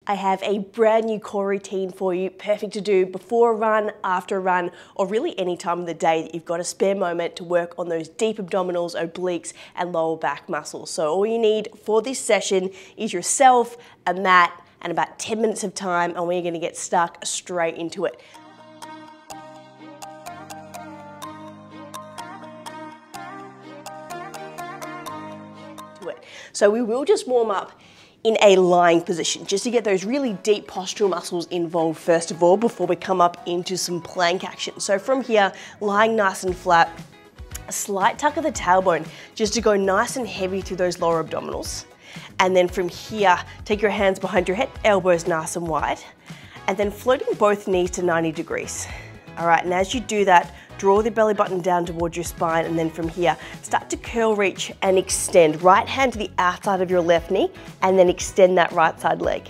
I have a brand new core routine for you, perfect to do before a run, after a run, or really any time of the day that you've got a spare moment to work on those deep abdominals, obliques, and lower back muscles. So all you need for this session is yourself, a mat, and about 10 minutes of time, and we're gonna get stuck straight into it. So we will just warm up in a lying position, just to get those really deep postural muscles involved first of all, before we come up into some plank action. So from here, lying nice and flat, a slight tuck of the tailbone, just to go nice and heavy through those lower abdominals. And then from here, take your hands behind your head, elbows nice and wide, and then floating both knees to 90 degrees. All right, and as you do that, draw the belly button down towards your spine, and then from here, start to curl, reach, and extend. Right hand to the outside of your left knee, and then extend that right side leg.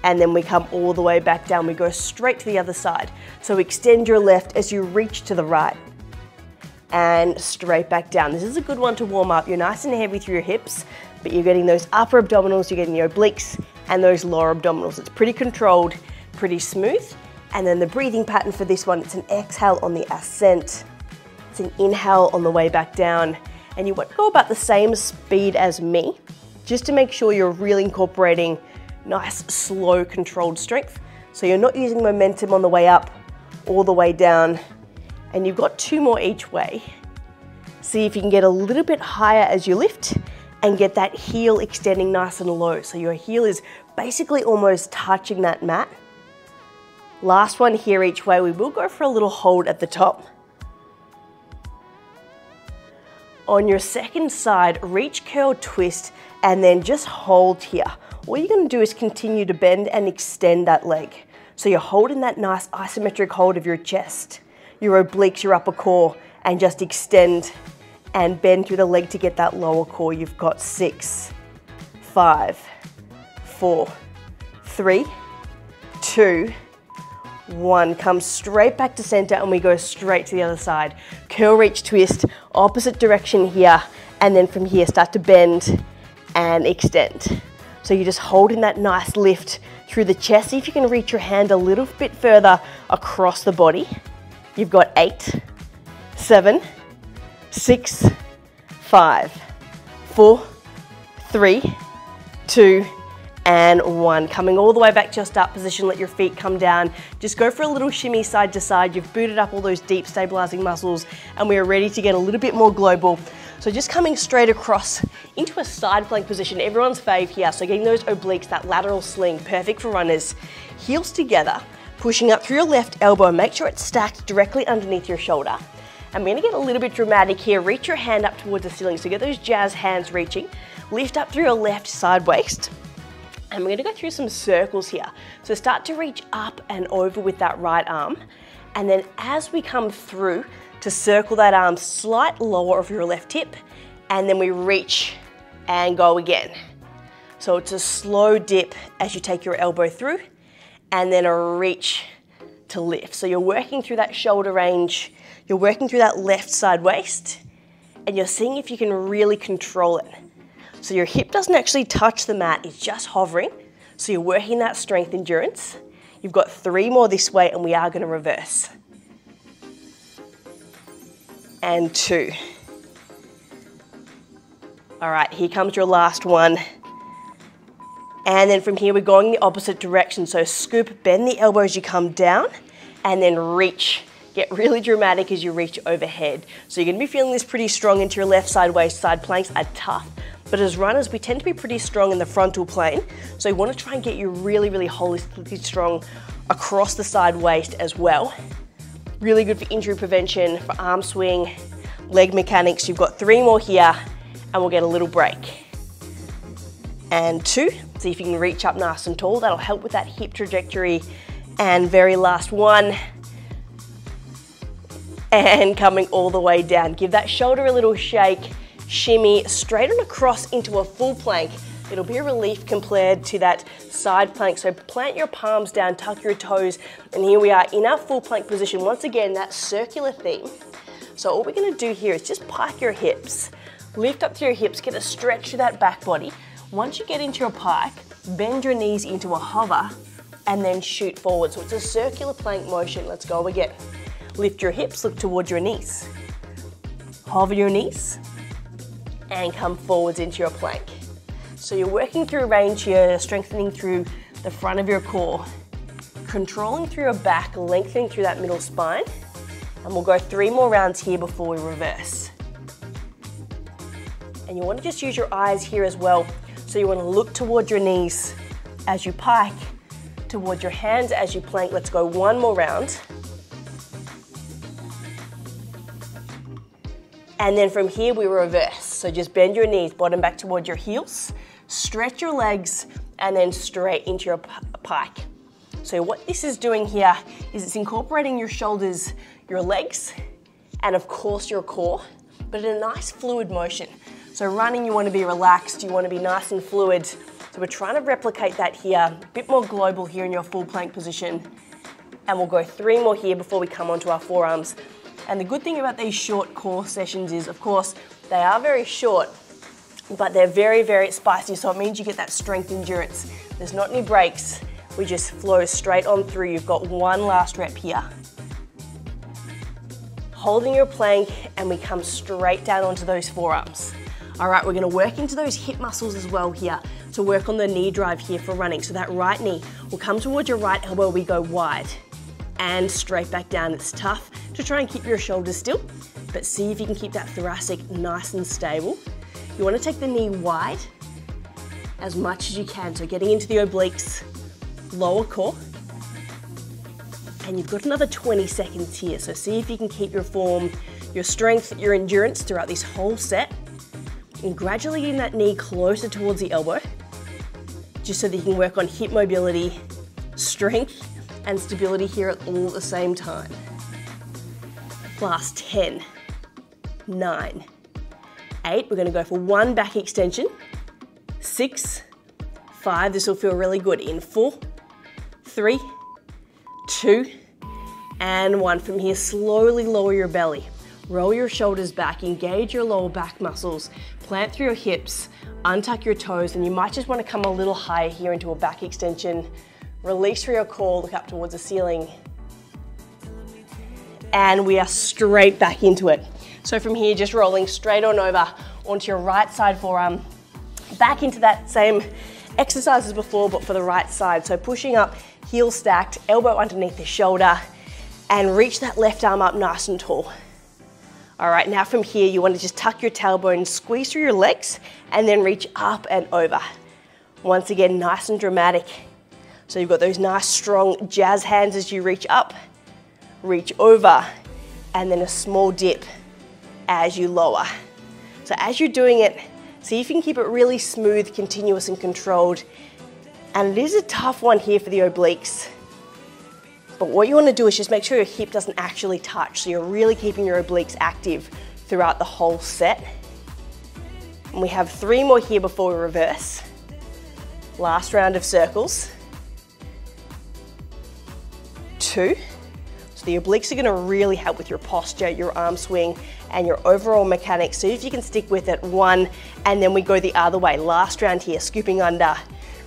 And then we come all the way back down. We go straight to the other side. So extend your left as you reach to the right, and straight back down. This is a good one to warm up. You're nice and heavy through your hips, but you're getting those upper abdominals, you're getting the obliques, and those lower abdominals. It's pretty controlled, pretty smooth. And then the breathing pattern for this one, it's an exhale on the ascent, it's an inhale on the way back down, and you want to go about the same speed as me, just to make sure you're really incorporating nice, slow, controlled strength. So you're not using momentum on the way up, all the way down, and you've got 2 more each way. See if you can get a little bit higher as you lift, and get that heel extending nice and low. So your heel is basically almost touching that mat. Last one here each way. We will go for a little hold at the top. On your second side, reach, curl, twist, and then just hold here. All you're gonna do is continue to bend and extend that leg. So you're holding that nice isometric hold of your chest, your obliques, your upper core, and just extend and bend through the leg to get that lower core. You've got 6, 5, 4, 3, 2, 1. Come straight back to center, and we go straight to the other side. Curl, reach, twist, opposite direction here, and then from here start to bend and extend. So you're just holding that nice lift through the chest. See if you can reach your hand a little bit further across the body. You've got 8, 7, 6, 5, 4, 3, 2, and 1. Coming all the way back to your start position, let your feet come down. Just go for a little shimmy side to side. You've booted up all those deep stabilizing muscles, and we are ready to get a little bit more global. So just coming straight across into a side plank position, everyone's fave here. So getting those obliques, that lateral sling, perfect for runners. Heels together, pushing up through your left elbow. Make sure it's stacked directly underneath your shoulder. I'm gonna get a little bit dramatic here. Reach your hand up towards the ceiling. So get those jazz hands reaching. Lift up through your left side waist. And we're gonna go through some circles here. So start to reach up and over with that right arm. And then as we come through, to circle that arm slight lower of your left hip, and then we reach and go again. So it's a slow dip as you take your elbow through, and then a reach to lift. So you're working through that shoulder range, you're working through that left side waist, and you're seeing if you can really control it. So your hip doesn't actually touch the mat, it's just hovering. So you're working that strength endurance. You've got 3 more this way, and we are gonna reverse. And 2. All right, here comes your last one. And then from here, we're going the opposite direction. So scoop, bend the elbow as you come down, and then reach. Get really dramatic as you reach overhead. So you're gonna be feeling this pretty strong into your left side waist. Side planks are tough. But as runners, we tend to be pretty strong in the frontal plane. So we want to try and get you really, really holistically strong across the side waist as well. Really good for injury prevention, for arm swing, leg mechanics. You've got 3 more here, and we'll get a little break. And 2, see if you can reach up nice and tall. That'll help with that hip trajectory. And very last one. And coming all the way down. Give that shoulder a little shake. Shimmy straight on across into a full plank. It'll be a relief compared to that side plank. So plant your palms down, tuck your toes, and here we are in our full plank position. Once again, that circular theme. So all we're gonna do here is just pike your hips, lift up through your hips, get a stretch to that back body. Once you get into your pike, bend your knees into a hover, and then shoot forward. So it's a circular plank motion. Let's go again. Lift your hips, look towards your knees. Hover your knees, and come forwards into your plank. So you're working through range here, strengthening through the front of your core, controlling through your back, lengthening through that middle spine. And we'll go 3 more rounds here before we reverse. And you want to just use your eyes here as well. So you want to look towards your knees as you pike, towards your hands as you plank. Let's go 1 more round. And then from here we reverse. So just bend your knees, bottom back towards your heels, stretch your legs, and then straight into your pike. So what this is doing here is it's incorporating your shoulders, your legs, and of course your core, but in a nice fluid motion. So running, you want to be relaxed, you want to be nice and fluid. So we're trying to replicate that here, a bit more global here in your full plank position. And we'll go 3 more here before we come onto our forearms. And the good thing about these short core sessions is, of course, they are very short, but they're very, very spicy. So it means you get that strength endurance. There's not any breaks. We just flow straight on through. You've got 1 last rep here. Holding your plank, and we come straight down onto those forearms. All right, we're gonna work into those hip muscles as well here to work on the knee drive here for running. So that right knee will come towards your right elbow, we go wide and straight back down. It's tough to try and keep your shoulders still, but see if you can keep that thoracic nice and stable. You wanna take the knee wide as much as you can. So getting into the obliques, lower core. And you've got another 20 seconds here. So see if you can keep your form, your strength, your endurance throughout this whole set. And gradually getting that knee closer towards the elbow, just so that you can work on hip mobility, strength, and stability here at all the same time. Last 10, 9, 8. We're gonna go for 1 back extension. 6, 5, this will feel really good. In 4, 3, 2, and 1. From here, slowly lower your belly. Roll your shoulders back, engage your lower back muscles, plant through your hips, untuck your toes, and you might just want to come a little higher here into a back extension. Release through your core, look up towards the ceiling. And we are straight back into it. So from here, just rolling straight on over onto your right side forearm, back into that same exercise as before, but for the right side. So pushing up, heel stacked, elbow underneath the shoulder, and reach that left arm up nice and tall. All right, now from here, you want to just tuck your tailbone, squeeze through your legs, and then reach up and over. Once again, nice and dramatic. So you've got those nice, strong jazz hands as you reach up, reach over, and then a small dip as you lower. So as you're doing it, see if you can keep it really smooth, continuous, and controlled. And it is a tough one here for the obliques. But what you want to do is just make sure your hip doesn't actually touch, so you're really keeping your obliques active throughout the whole set. And we have 3 more here before we reverse. Last round of circles. 2. So the obliques are going to really help with your posture, your arm swing, and your overall mechanics. So if you can stick with it, 1, and then we go the other way. Last round here, scooping under,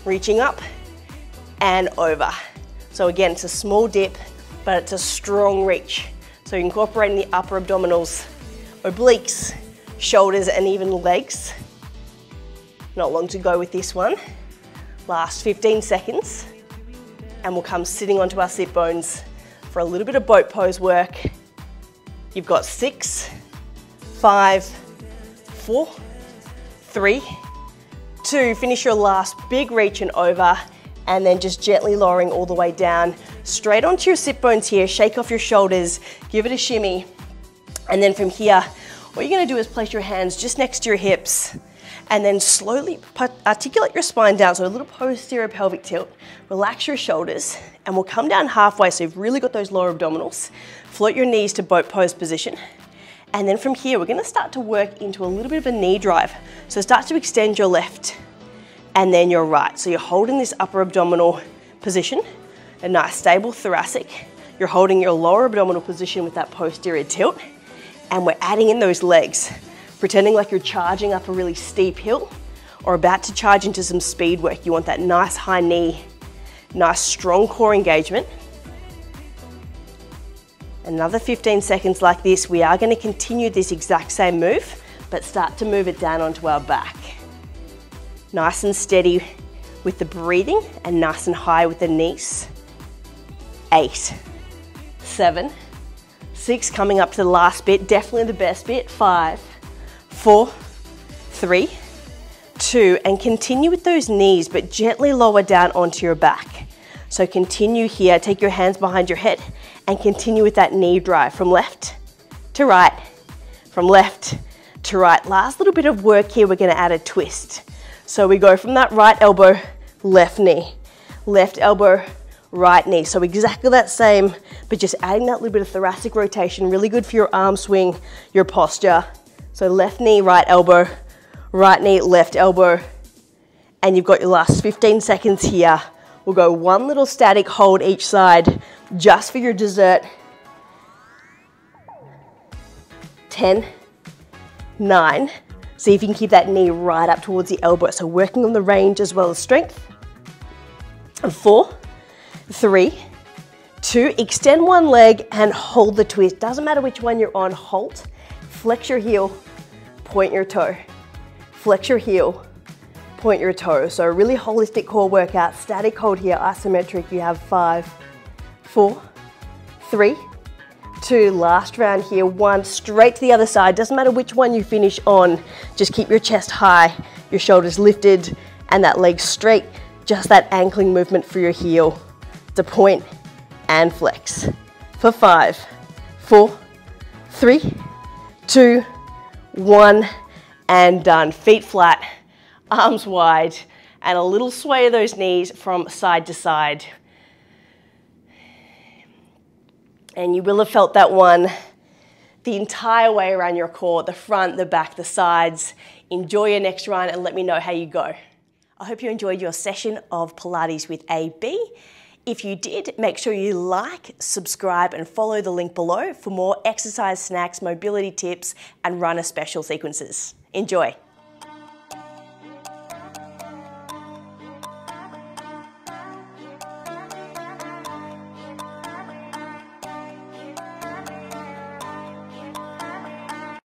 reaching up, and over. So again, it's a small dip, but it's a strong reach. So incorporating the upper abdominals, obliques, shoulders, and even legs. Not long to go with this one. Last 15 seconds. And we'll come sitting onto our sit bones for a little bit of boat pose work. You've got 6, 5, 4, 3, 2. Finish your last big reach and over. And then just gently lowering all the way down, straight onto your sit bones here, shake off your shoulders, give it a shimmy. And then from here, what you're gonna do is place your hands just next to your hips and then slowly articulate your spine down, so a little posterior pelvic tilt. Relax your shoulders, and we'll come down halfway, so you've really got those lower abdominals. Float your knees to boat pose position. And then from here, we're gonna start to work into a little bit of a knee drive. So start to extend your left, and then your right. So you're holding this upper abdominal position, a nice stable thoracic. You're holding your lower abdominal position with that posterior tilt, and we're adding in those legs, pretending like you're charging up a really steep hill, or about to charge into some speed work, you want that nice high knee, nice strong core engagement. Another 15 seconds like this. We are going to continue this exact same move, but start to move it down onto our back. Nice and steady with the breathing and nice and high with the knees. 8, 7, 6, coming up to the last bit, definitely the best bit. 5, 4, 3, 2, and continue with those knees, but gently lower down onto your back. So continue here, take your hands behind your head and continue with that knee drive from left to right, from left to right. Last little bit of work here, we're gonna add a twist. So we go from that right elbow, left knee, left elbow, right knee. So exactly that same, but just adding that little bit of thoracic rotation, really good for your arm swing, your posture. So left knee, right elbow, right knee, left elbow, and you've got your last 15 seconds here. We'll go one little static hold each side, just for your dessert. 10, 9. See if you can keep that knee right up towards the elbow. So working on the range as well as strength. 4, 3, 2, extend one leg and hold the twist. Doesn't matter which one you're on, hold. Flex your heel, point your toe. Flex your heel, point your toe. So a really holistic core workout. Static hold here, isometric. You have 5, 4, 3, 2. Last round here. 1, straight to the other side. Doesn't matter which one you finish on. Just keep your chest high, your shoulders lifted, and that leg straight. Just that ankling movement for your heel to point and flex. For 5, 4, 3, 2, 1, and done. Feet flat, arms wide, and a little sway of those knees from side to side. And you will have felt that one the entire way around your core, the front, the back, the sides. Enjoy your next run and let me know how you go. I hope you enjoyed your session of Pilates with AB. If you did, make sure you like, subscribe, and follow the link below for more exercise snacks, mobility tips, and runner special sequences. Enjoy.